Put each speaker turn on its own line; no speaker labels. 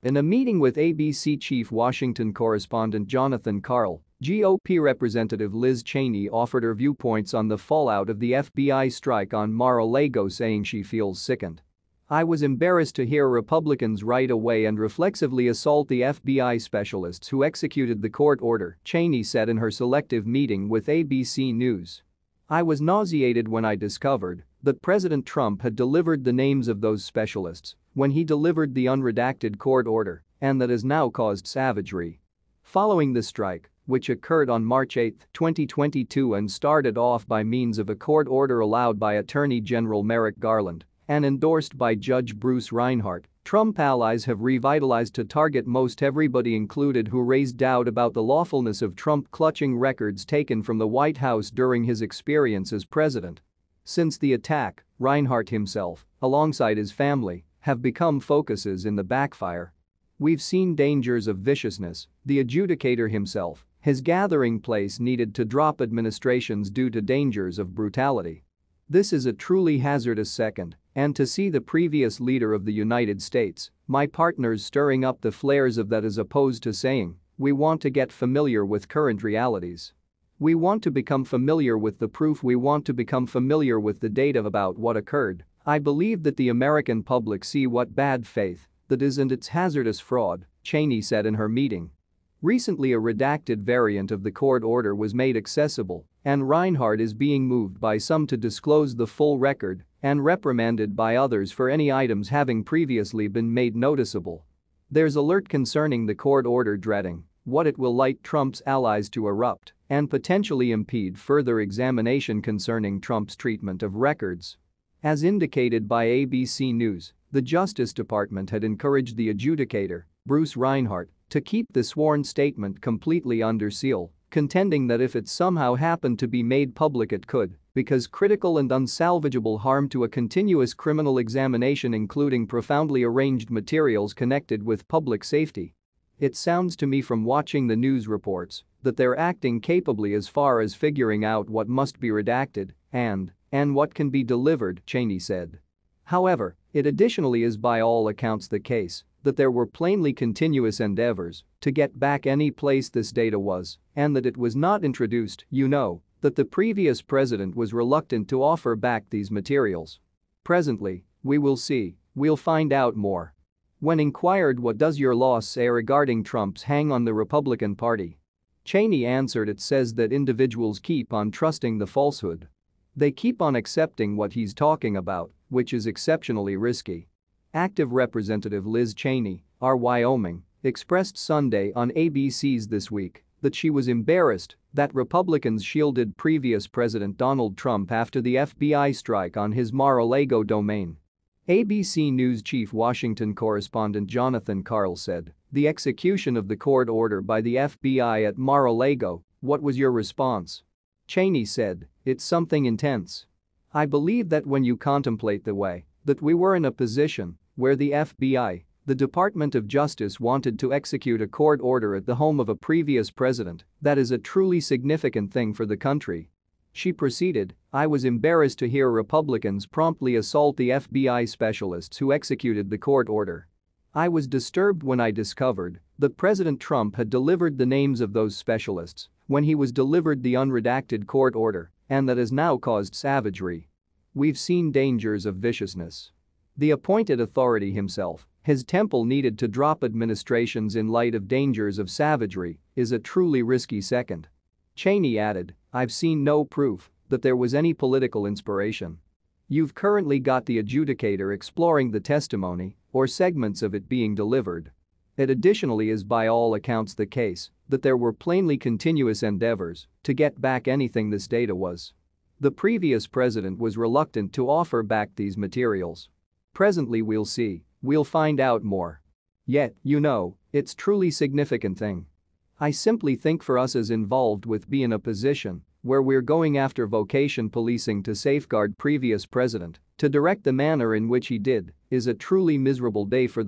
In a meeting with ABC chief Washington correspondent Jonathan Karl, GOP Representative Liz Cheney offered her viewpoints on the fallout of the FBI strike on Mar-a-Lago, saying she feels sickened. "I was embarrassed to hear Republicans right away and reflexively assault the FBI specialists who executed the court order," Cheney said in her selective meeting with ABC News. "I was nauseated when I discovered that President Trump had delivered the names of those specialists when he delivered the unredacted court order, and that has now caused savagery." Following the strike, which occurred on March 8, 2022 and started off by means of a court order allowed by Attorney General Merrick Garland and endorsed by Judge Bruce Reinhart, Trump allies have revitalized to target most everybody included who raised doubt about the lawfulness of Trump clutching records taken from the White House during his experience as president. Since the attack, Reinhart himself, alongside his family, have become focuses in the backfire. "We've seen dangers of viciousness," the adjudicator himself, his gathering place needed to drop administrations due to dangers of brutality. "This is a truly hazardous second, and to see the previous leader of the United States, my partners, stirring up the flares of that as opposed to saying, we want to get familiar with current realities. We want to become familiar with the proof, we want to become familiar with the data about what occurred. I believe that the American public see what bad faith that is and it's hazardous fraud," Cheney said in her meeting. Recently, a redacted variant of the court order was made accessible, and Reinhart is being moved by some to disclose the full record and reprimanded by others for any items having previously been made noticeable. There's alert concerning the court order, dreading what it will light Trump's allies to erupt and potentially impede further examination concerning Trump's treatment of records. As indicated by ABC News, the Justice Department had encouraged the adjudicator, Bruce Reinhart, to keep the sworn statement completely under seal, contending that if it somehow happened to be made public it could, because critical and unsalvageable harm to a continuous criminal examination, including profoundly arranged materials connected with public safety. "It sounds to me from watching the news reports that they're acting capably as far as figuring out what must be redacted and what can be delivered," Cheney said. However, it additionally is by all accounts the case that there were plainly continuous endeavors to get back any place this data was, and that it was not introduced, that the previous president was reluctant to offer back these materials. "Presently, we will see, we'll find out more." When inquired what does your law say regarding Trump's hang on the Republican Party, Cheney answered, it says that individuals keep on trusting the falsehood. They keep on accepting what he's talking about, which is exceptionally risky. Active Representative Liz Cheney, R. Wyoming, expressed Sunday on ABC's This Week that she was embarrassed that Republicans shielded previous President Donald Trump after the FBI strike on his Mar-a-Lago domain. ABC News chief Washington correspondent Jonathan Karl said, "The execution of the court order by the FBI at Mar-a-Lago, what was your response?" Cheney said, "It's something intense. I believe that when you contemplate the way that we were in a position where the FBI, the Department of Justice, wanted to execute a court order at the home of a previous president, that is a truly significant thing for the country." She proceeded, "I was embarrassed to hear Republicans promptly assault the FBI specialists who executed the court order. I was disturbed when I discovered that President Trump had delivered the names of those specialists when he was delivered the unredacted court order, and that has now caused savagery. We've seen dangers of viciousness." The appointed authority himself, his temple needed to drop administrations in light of dangers of savagery, is a truly risky second. Cheney added, "I've seen no proof that there was any political inspiration. You've currently got the adjudicator exploring the testimony or segments of it being delivered. It additionally is by all accounts the case that there were plainly continuous endeavors to get back anything this data was. The previous president was reluctant to offer back these materials. Presently we'll see, we'll find out more. Yet, it's truly significant thing. I simply think for us as involved with be in a position where we're going after vocation policing to safeguard previous president, to direct the manner in which he did, is a truly miserable day for